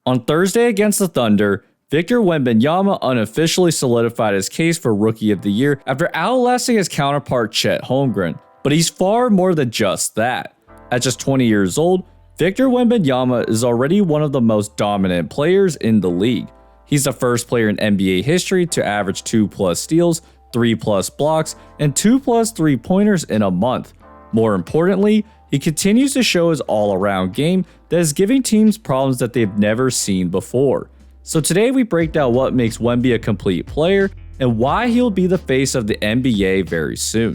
On Thursday against the Thunder, Victor Wembanyama unofficially solidified his case for Rookie of the Year after outlasting his counterpart Chet Holmgren. But he's far more than just that. At just 20 years old, Victor Wembanyama is already one of the most dominant players in the league. He's the first player in NBA history to average 2+ steals, 3+ blocks, and 2+ 3-pointers in a month. More importantly, he continues to show his all-around game that is giving teams problems that they've never seen before. So today we break down what makes Wemby a complete player and why he'll be the face of the NBA very soon.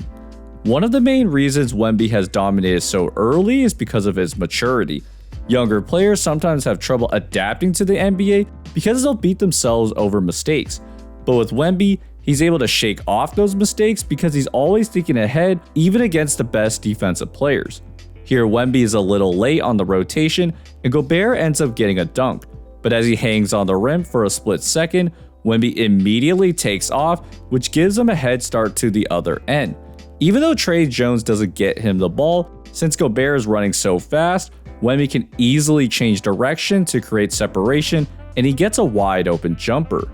One of the main reasons Wemby has dominated so early is because of his maturity. Younger players sometimes have trouble adapting to the NBA because they'll beat themselves over mistakes. But with Wemby, he's able to shake off those mistakes because he's always thinking ahead even against the best defensive players. Here, Wemby is a little late on the rotation and Gobert ends up getting a dunk. But as he hangs on the rim for a split second, Wemby immediately takes off, which gives him a head start to the other end. Even though Trey Jones doesn't get him the ball, since Gobert is running so fast, Wemby can easily change direction to create separation, and he gets a wide open jumper.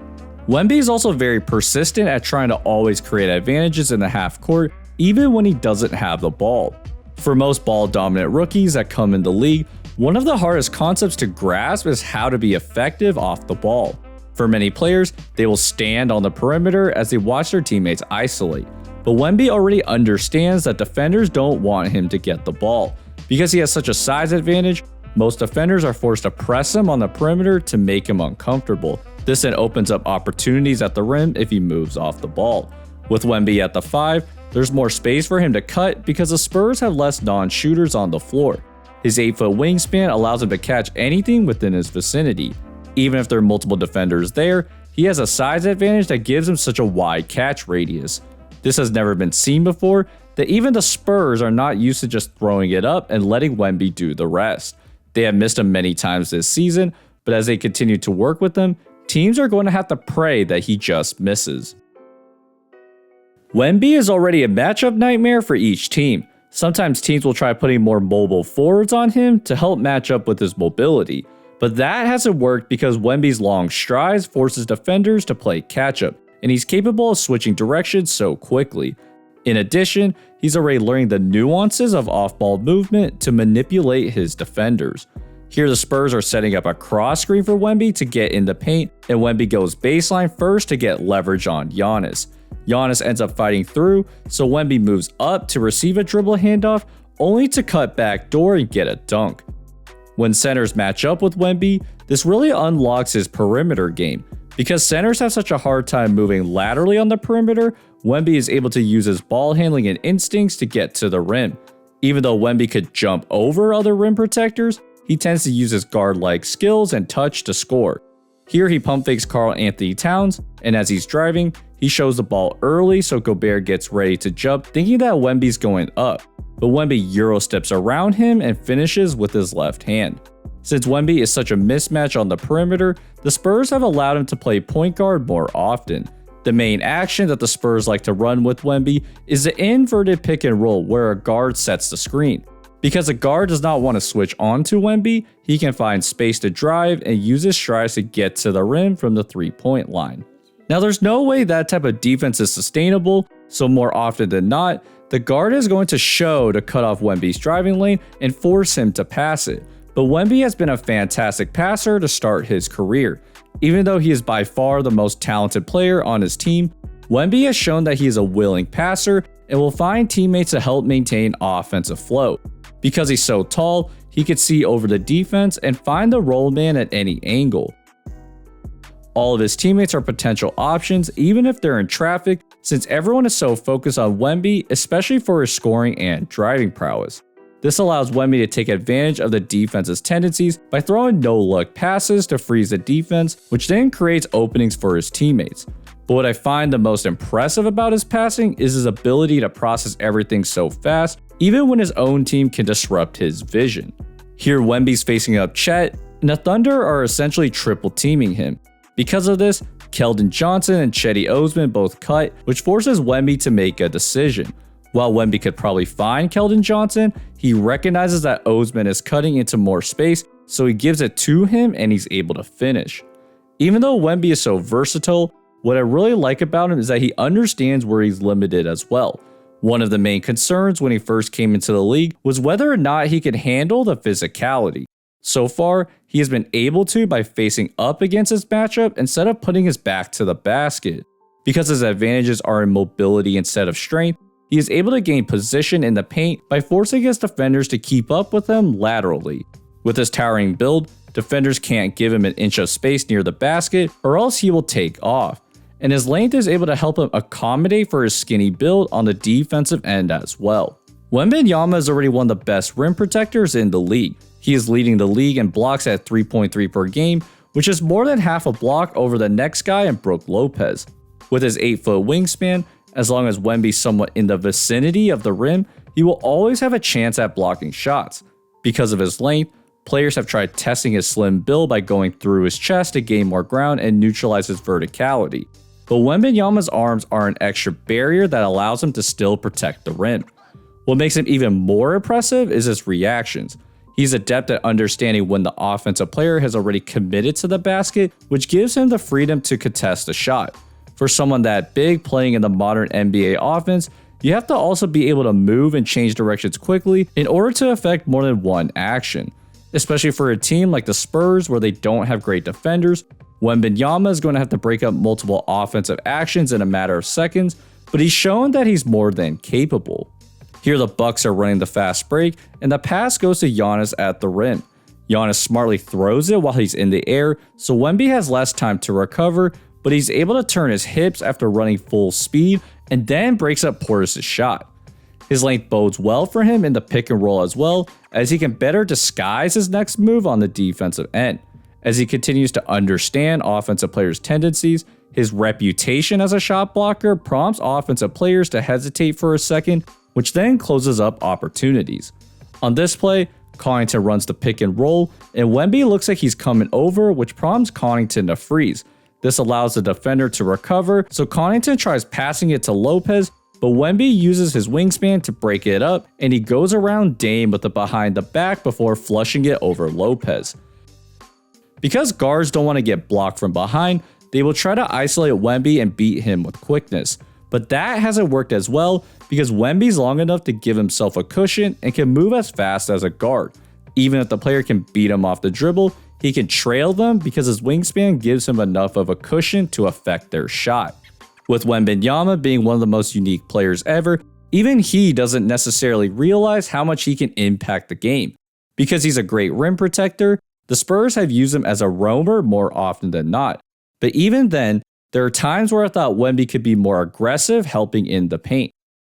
Wemby is also very persistent at trying to always create advantages in the half court, even when he doesn't have the ball. For most ball-dominant rookies that come in the league, one of the hardest concepts to grasp is how to be effective off the ball. For many players, they will stand on the perimeter as they watch their teammates isolate. But Wemby already understands that defenders don't want him to get the ball. Because he has such a size advantage, most defenders are forced to press him on the perimeter to make him uncomfortable. This then opens up opportunities at the rim if he moves off the ball. With Wemby at the 5, there's more space for him to cut because the Spurs have less non-shooters on the floor. His 8-foot wingspan allows him to catch anything within his vicinity. Even if there are multiple defenders there, he has a size advantage that gives him such a wide catch radius. This has never been seen before, that even the Spurs are not used to just throwing it up and letting Wemby do the rest. They have missed him many times this season, but as they continue to work with him, teams are going to have to pray that he just misses. Wemby is already a matchup nightmare for each team. Sometimes teams will try putting more mobile forwards on him to help match up with his mobility, but that hasn't worked because Wemby's long strides forces defenders to play catch-up, and he's capable of switching directions so quickly. In addition, he's already learning the nuances of off-ball movement to manipulate his defenders. Here the Spurs are setting up a cross screen for Wemby to get in the paint, and Wemby goes baseline first to get leverage on Giannis. Giannis ends up fighting through, so Wemby moves up to receive a dribble handoff, only to cut back door and get a dunk. When centers match up with Wemby, this really unlocks his perimeter game. Because centers have such a hard time moving laterally on the perimeter, Wemby is able to use his ball handling and instincts to get to the rim. Even though Wemby could jump over other rim protectors, he tends to use his guard-like skills and touch to score. Here he pump fakes Karl Anthony Towns, and as he's driving, he shows the ball early so Gobert gets ready to jump, thinking that Wemby's going up. But Wemby Euro steps around him and finishes with his left hand. Since Wemby is such a mismatch on the perimeter, the Spurs have allowed him to play point guard more often. The main action that the Spurs like to run with Wemby is the inverted pick and roll where a guard sets the screen. Because a guard does not want to switch on to Wemby, he can find space to drive and use his strides to get to the rim from the 3-point line. Now there's no way that type of defense is sustainable, so more often than not, the guard is going to show to cut off Wemby's driving lane and force him to pass it. But Wemby has been a fantastic passer to start his career. Even though he is by far the most talented player on his team, Wemby has shown that he is a willing passer and will find teammates to help maintain offensive flow. Because he's so tall, he can see over the defense and find the roll man at any angle. All of his teammates are potential options even if they're in traffic, since everyone is so focused on Wemby, especially for his scoring and driving prowess. This allows Wemby to take advantage of the defense's tendencies by throwing no-look passes to freeze the defense, which then creates openings for his teammates. But what I find the most impressive about his passing is his ability to process everything so fast, even when his own team can disrupt his vision. Here Wemby's facing up Chet, and the Thunder are essentially triple teaming him. Because of this, Keldon Johnson and Cedi Osman both cut, which forces Wemby to make a decision. While Wemby could probably find Keldon Johnson, he recognizes that Osman is cutting into more space so he gives it to him and he's able to finish. Even though Wemby is so versatile, what I really like about him is that he understands where he's limited as well. One of the main concerns when he first came into the league was whether or not he could handle the physicality. So far, he has been able to by facing up against his matchup instead of putting his back to the basket. Because his advantages are in mobility instead of strength, he is able to gain position in the paint by forcing his defenders to keep up with him laterally. With his towering build, defenders can't give him an inch of space near the basket or else he will take off. And his length is able to help him accommodate for his skinny build on the defensive end as well. Wembanyama is already one of the best rim protectors in the league. He is leading the league in blocks at 3.3 per game, which is more than half a block over the next guy in Brook Lopez. With his 8-foot wingspan, as long as Wemby's somewhat in the vicinity of the rim, he will always have a chance at blocking shots. Because of his length, players have tried testing his slim build by going through his chest to gain more ground and neutralize his verticality. But Wembanyama's arms are an extra barrier that allows him to still protect the rim. What makes him even more impressive is his reactions. He's adept at understanding when the offensive player has already committed to the basket, which gives him the freedom to contest the shot. For someone that big playing in the modern NBA offense, you have to also be able to move and change directions quickly in order to affect more than one action. Especially for a team like the Spurs where they don't have great defenders, Wembanyama is going to have to break up multiple offensive actions in a matter of seconds, but he's shown that he's more than capable. Here the Bucks are running the fast break, and the pass goes to Giannis at the rim. Giannis smartly throws it while he's in the air, so Wemby has less time to recover, but he's able to turn his hips after running full speed and then breaks up Portis' shot. His length bodes well for him in the pick and roll as well, as he can better disguise his next move on the defensive end. As he continues to understand offensive players' tendencies, his reputation as a shot blocker prompts offensive players to hesitate for a second, which then closes up opportunities. On this play, Connaughton runs the pick and roll, and Wemby looks like he's coming over, which prompts Connaughton to freeze. This allows the defender to recover, so Connaughton tries passing it to Lopez, but Wemby uses his wingspan to break it up, and he goes around Dame with the behind the back before flushing it over Lopez. Because guards don't want to get blocked from behind, they will try to isolate Wemby and beat him with quickness. But that hasn't worked as well because Wemby's long enough to give himself a cushion and can move as fast as a guard. Even if the player can beat him off the dribble, he can trail them because his wingspan gives him enough of a cushion to affect their shot. With Wembanyama being one of the most unique players ever, even he doesn't necessarily realize how much he can impact the game. Because he's a great rim protector, the Spurs have used him as a roamer more often than not. But even then, there are times where I thought Wemby could be more aggressive helping in the paint.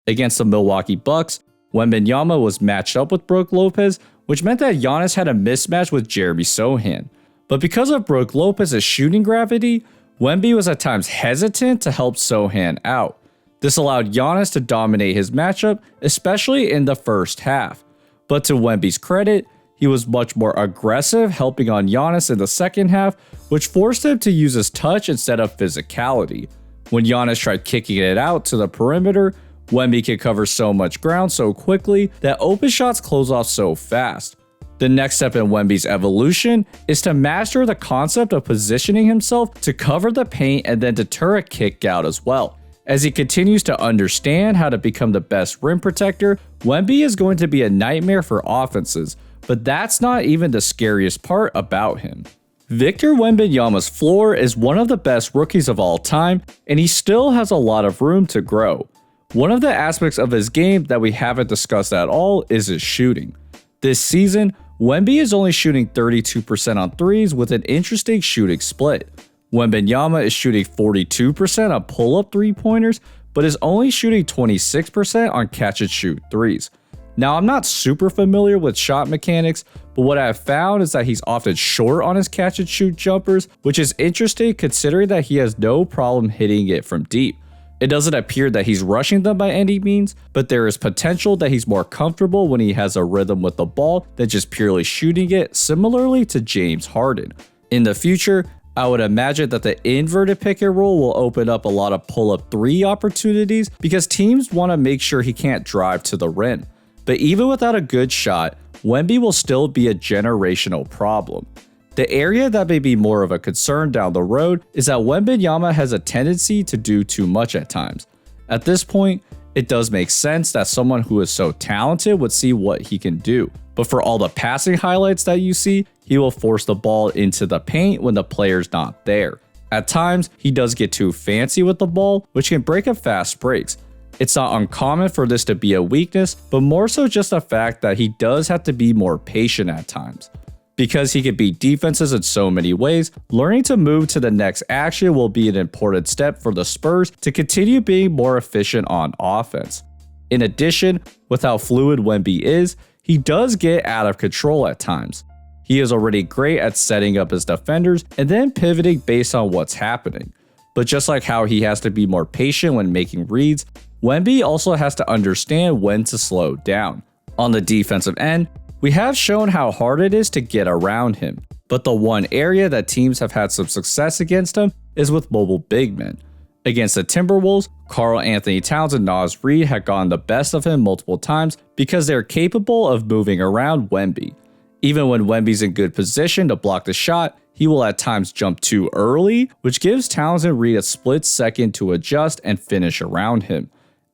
Against the Milwaukee Bucks, Wembanyama was matched up with Brook Lopez, which meant that Giannis had a mismatch with Jeremy Sohan. But because of Brook Lopez's shooting gravity, Wemby was at times hesitant to help Sohan out. This allowed Giannis to dominate his matchup, especially in the first half. But to Wemby's credit, he was much more aggressive helping on Giannis in the second half, which forced him to use his touch instead of physicality. When Giannis tried kicking it out to the perimeter, Wemby could cover so much ground so quickly that open shots close off so fast. The next step in Wemby's evolution is to master the concept of positioning himself to cover the paint and then deter a kick out as well. As he continues to understand how to become the best rim protector, Wemby is going to be a nightmare for offenses, but that's not even the scariest part about him. Victor Wembanyama's floor is one of the best rookies of all time, and he still has a lot of room to grow. One of the aspects of his game that we haven't discussed at all is his shooting. This season, Wemby is only shooting 32% on threes with an interesting shooting split. Wembanyama is shooting 42% on pull-up three-pointers, but is only shooting 26% on catch-and-shoot threes. Now, I'm not super familiar with shot mechanics, but what I have found is that he's often short on his catch-and-shoot jumpers, which is interesting considering that he has no problem hitting it from deep. It doesn't appear that he's rushing them by any means, but there is potential that he's more comfortable when he has a rhythm with the ball than just purely shooting it, similarly to James Harden. In the future, I would imagine that the inverted pick and roll will open up a lot of pull-up three opportunities because teams want to make sure he can't drive to the rim. But even without a good shot, Wemby will still be a generational problem. The area that may be more of a concern down the road is that Wembanyama has a tendency to do too much at times. At this point, it does make sense that someone who is so talented would see what he can do. But for all the passing highlights that you see, he will force the ball into the paint when the player's not there. At times, he does get too fancy with the ball, which can break up fast breaks. It's not uncommon for this to be a weakness, but more so just a fact that he does have to be more patient at times. Because he can beat defenses in so many ways, learning to move to the next action will be an important step for the Spurs to continue being more efficient on offense. In addition, with how fluid Wemby is, he does get out of control at times. He is already great at setting up his defenders and then pivoting based on what's happening. But just like how he has to be more patient when making reads, Wemby also has to understand when to slow down. On the defensive end, we have shown how hard it is to get around him, but the one area that teams have had some success against him is with mobile big men. Against the Timberwolves, Karl Anthony Towns and Naz Reid had gotten the best of him multiple times because they're capable of moving around Wemby. Even when Wemby's in good position to block the shot, he will at times jump too early, which gives Towns and Reid a split second to adjust and finish around him.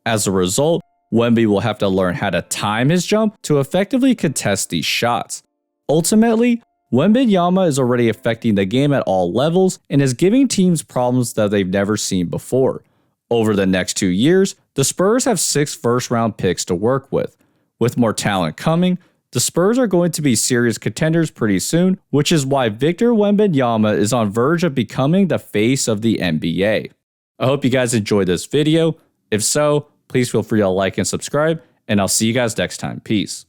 As a result, Wemby will have to learn how to time his jump to effectively contest these shots. Ultimately, Wembanyama is already affecting the game at all levels and is giving teams problems that they've never seen before. Over the next 2 years, the Spurs have 6 first-round picks to work with. With more talent coming, the Spurs are going to be serious contenders pretty soon, which is why Victor Wembanyama is on verge of becoming the face of the NBA. I hope you guys enjoyed this video. If so, please feel free to like and subscribe, and I'll see you guys next time. Peace.